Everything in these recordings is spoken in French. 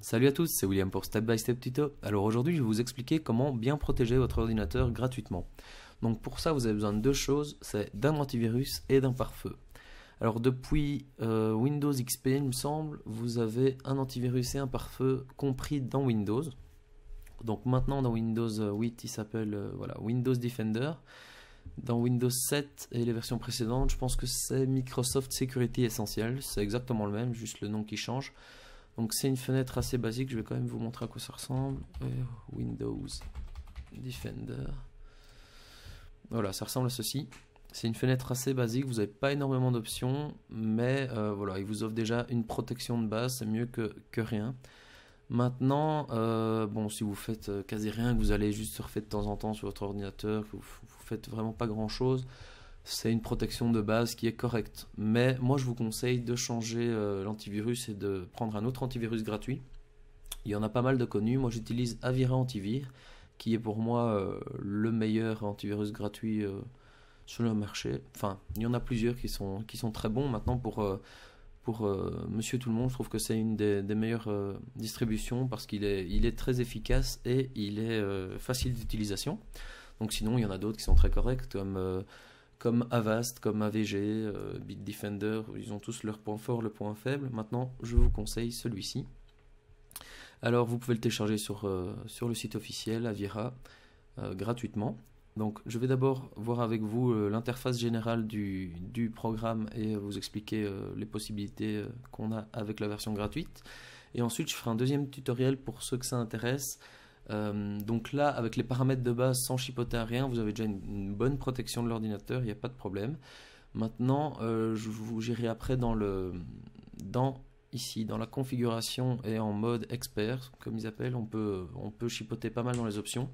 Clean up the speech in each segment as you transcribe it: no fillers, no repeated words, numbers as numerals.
Salut à tous, c'est William pour Step by Step Tuto. Alors aujourd'hui, je vais vous expliquer comment bien protéger votre ordinateur gratuitement. Donc pour ça, vous avez besoin de deux choses, c'est d'un antivirus et d'un pare-feu. Alors depuis Windows XP, il me semble, vous avez un antivirus et un pare-feu compris dans Windows. Donc maintenant dans Windows 8, il s'appelle voilà, Windows Defender. Dans Windows 7 et les versions précédentes, je pense que c'est Microsoft Security Essential. C'est exactement le même, juste le nom qui change. Donc c'est une fenêtre assez basique, je vais quand même vous montrer à quoi ça ressemble. Windows Defender. Voilà, ça ressemble à ceci. C'est une fenêtre assez basique, vous n'avez pas énormément d'options, mais voilà, il vous offre déjà une protection de base, c'est mieux que rien. Maintenant, bon, si vous faites quasi rien, que vous allez juste surfer de temps en temps sur votre ordinateur, que vous faites vraiment pas grand chose, c'est une protection de base qui est correcte. Mais moi, je vous conseille de changer l'antivirus et de prendre un autre antivirus gratuit. Il y en a pas mal de connus. Moi, j'utilise Avira Antivir, qui est pour moi le meilleur antivirus gratuit sur le marché. Enfin, il y en a plusieurs qui sont très bons. Maintenant, pour Monsieur Tout le Monde, je trouve que c'est une des meilleures distributions parce qu'il est très efficace et il est facile d'utilisation. Donc sinon, il y en a d'autres qui sont très corrects comme Avast, comme AVG, Bitdefender, ils ont tous leurs points forts, le point faible. Maintenant, je vous conseille celui-ci. Alors, vous pouvez le télécharger sur le site officiel Avira gratuitement. Donc, je vais d'abord voir avec vous l'interface générale du programme et vous expliquer les possibilités qu'on a avec la version gratuite. Et ensuite, je ferai un deuxième tutoriel pour ceux que ça intéresse. Donc là, avec les paramètres de base, sans chipoter à rien, vous avez déjà une bonne protection de l'ordinateur, il n'y a pas de problème. Maintenant, j'irai après ici, dans la configuration et en mode expert, comme ils appellent, on peut chipoter pas mal dans les options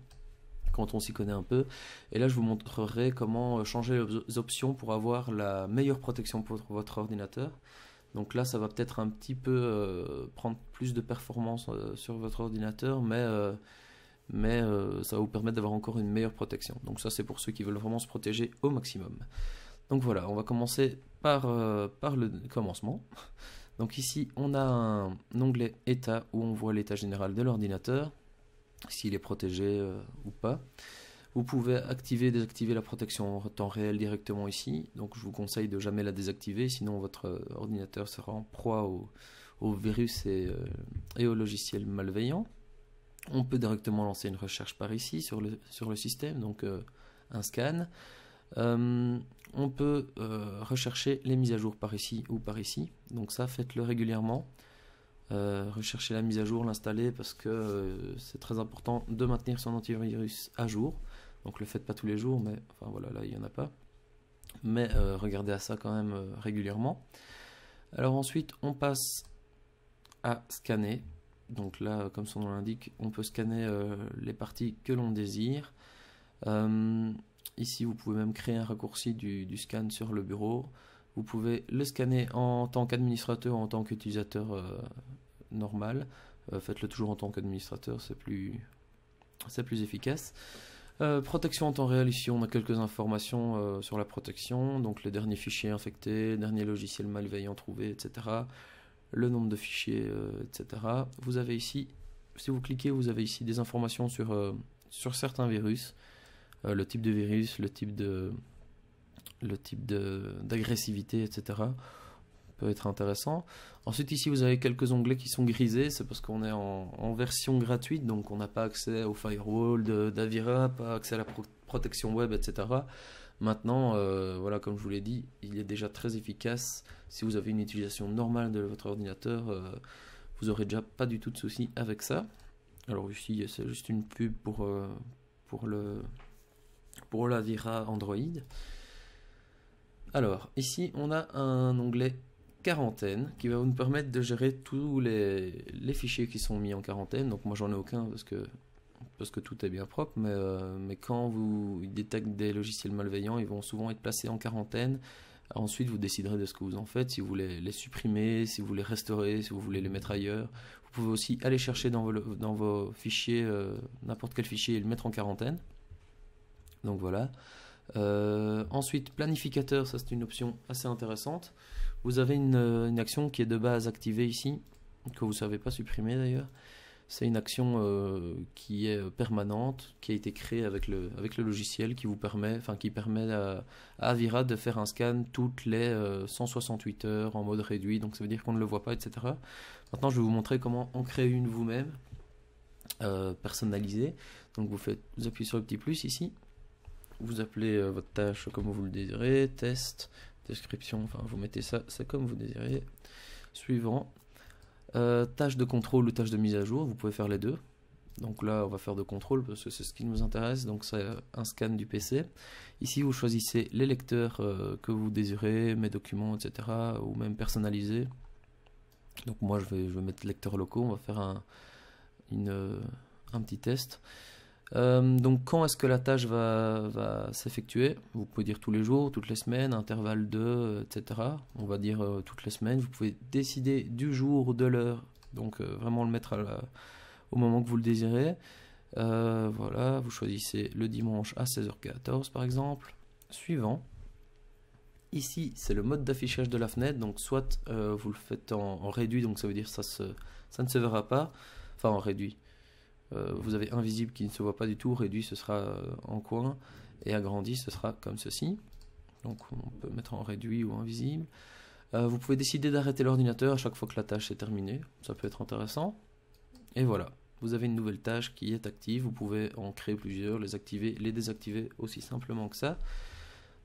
quand on s'y connaît un peu. Et là, je vous montrerai comment changer les options pour avoir la meilleure protection pour votre ordinateur. Donc là, ça va peut-être un petit peu prendre plus de performance sur votre ordinateur, mais ça va vous permettre d'avoir encore une meilleure protection. Donc ça, c'est pour ceux qui veulent vraiment se protéger au maximum. Donc voilà, on va commencer par le commencement. Donc ici, on a un onglet État où on voit l'état général de l'ordinateur, s'il est protégé ou pas. Vous pouvez activer et désactiver la protection en temps réel directement ici. Donc je vous conseille de jamais la désactiver, sinon votre ordinateur sera en proie au virus et aux logiciels malveillants. On peut directement lancer une recherche par ici sur le système, donc un scan. On peut rechercher les mises à jour par ici ou par ici. Donc ça, faites-le régulièrement. Rechercher la mise à jour, l'installer, parce que c'est très important de maintenir son antivirus à jour. Donc le faites pas tous les jours, mais enfin voilà, là il n'y en a pas. Mais regardez à ça quand même régulièrement. Alors ensuite, on passe à scanner. Donc là, comme son nom l'indique, on peut scanner les parties que l'on désire. Ici, vous pouvez même créer un raccourci du scan sur le bureau. Vous pouvez le scanner en tant qu'administrateur ou en tant qu'utilisateur normal. Faites-le toujours en tant qu'administrateur, c'est plus efficace. Protection en temps réel, ici on a quelques informations sur la protection, donc les derniers fichiers infectés, derniers logiciels malveillants trouvés, etc. Le nombre de fichiers, etc. Vous avez ici, si vous cliquez, vous avez ici des informations sur certains virus, le type de virus, le type d'agressivité, etc. Peut être intéressant. Ensuite ici vous avez quelques onglets qui sont grisés, c'est parce qu'on est en version gratuite, donc on n'a pas accès au firewall d'Avira, pas accès à la protection web, etc. Maintenant, voilà, comme je vous l'ai dit, il est déjà très efficace. Si vous avez une utilisation normale de votre ordinateur, vous aurez déjà pas du tout de soucis avec ça. Alors ici c'est juste une pub pour l'Avira Android. Alors ici on a un onglet quarantaine qui va nous permettre de gérer tous les fichiers qui sont mis en quarantaine. Donc moi j'en ai aucun parce que tout est bien propre, mais quand vous détectez des logiciels malveillants, ils vont souvent être placés en quarantaine. Ensuite vous déciderez de ce que vous en faites, si vous voulez les supprimer, si vous voulez restaurer, si vous voulez les mettre ailleurs. Vous pouvez aussi aller chercher dans vos fichiers n'importe quel fichier et le mettre en quarantaine. Donc voilà. Ensuite, planificateur, ça c'est une option assez intéressante. Vous avez une action qui est de base activée ici. que vous ne savez pas supprimer d'ailleurs. C'est une action qui est permanente, qui a été créée avec le logiciel qui permet à Avira de faire un scan toutes les 168 heures en mode réduit, donc ça veut dire qu'on ne le voit pas, etc. Maintenant je vais vous montrer comment en créer une vous-même, personnalisée. Donc vous appuyez sur le petit plus ici, vous appelez votre tâche comme vous le désirez, test, description, enfin vous mettez ça, c'est comme vous désirez. Suivant. Tâche de contrôle ou tâche de mise à jour, vous pouvez faire les deux. Donc là on va faire de contrôle parce que c'est ce qui nous intéresse, donc c'est un scan du PC. Ici vous choisissez les lecteurs que vous désirez, mes documents, etc. ou même personnalisés. Donc moi je vais mettre lecteurs locaux, on va faire un petit test. Donc quand est-ce que la tâche va s'effectuer? Vous pouvez dire tous les jours, toutes les semaines, intervalle de, etc. On va dire toutes les semaines. Vous pouvez décider du jour, de l'heure, donc vraiment le mettre au moment que vous le désirez. Voilà, vous choisissez le dimanche à 16h14 par exemple. Suivant. Ici c'est le mode d'affichage de la fenêtre, donc soit vous le faites en réduit, donc ça veut dire ça ne se verra pas, enfin en réduit. Vous avez invisible qui ne se voit pas du tout, réduit ce sera en coin, et agrandi ce sera comme ceci. Donc on peut mettre en réduit ou invisible. Vous pouvez décider d'arrêter l'ordinateur à chaque fois que la tâche est terminée, ça peut être intéressant. Et voilà, vous avez une nouvelle tâche qui est active, vous pouvez en créer plusieurs, les activer, les désactiver aussi simplement que ça.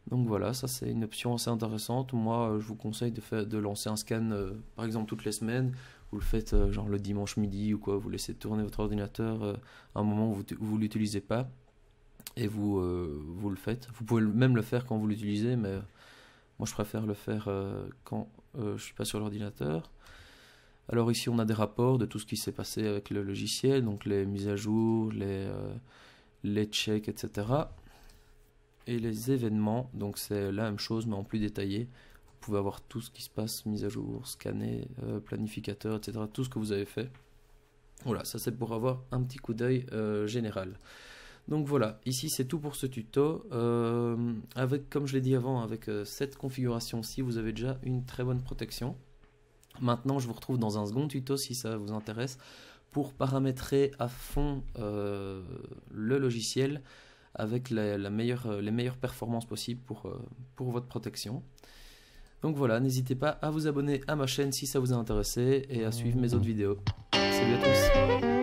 Donc voilà, ça c'est une option assez intéressante. Moi je vous conseille de lancer un scan par exemple toutes les semaines. Vous le faites genre le dimanche midi ou quoi, vous laissez tourner votre ordinateur à un moment où vous ne l'utilisez pas et vous le faites. Vous pouvez même le faire quand vous l'utilisez, mais moi je préfère le faire quand je suis pas sur l'ordinateur. Alors ici on a des rapports de tout ce qui s'est passé avec le logiciel, donc les mises à jour, les checks, etc. Et les événements, donc c'est la même chose mais en plus détaillé. Vous pouvez avoir tout ce qui se passe, mise à jour, scanner, planificateur, etc. Tout ce que vous avez fait. Voilà, ça c'est pour avoir un petit coup d'œil général. Donc voilà, ici c'est tout pour ce tuto. Comme je l'ai dit avant, avec cette configuration-ci, vous avez déjà une très bonne protection. Maintenant, je vous retrouve dans un second tuto si ça vous intéresse pour paramétrer à fond le logiciel avec les meilleures performances possibles pour votre protection. Donc voilà, n'hésitez pas à vous abonner à ma chaîne si ça vous a intéressé et à suivre mes autres vidéos. Salut à tous!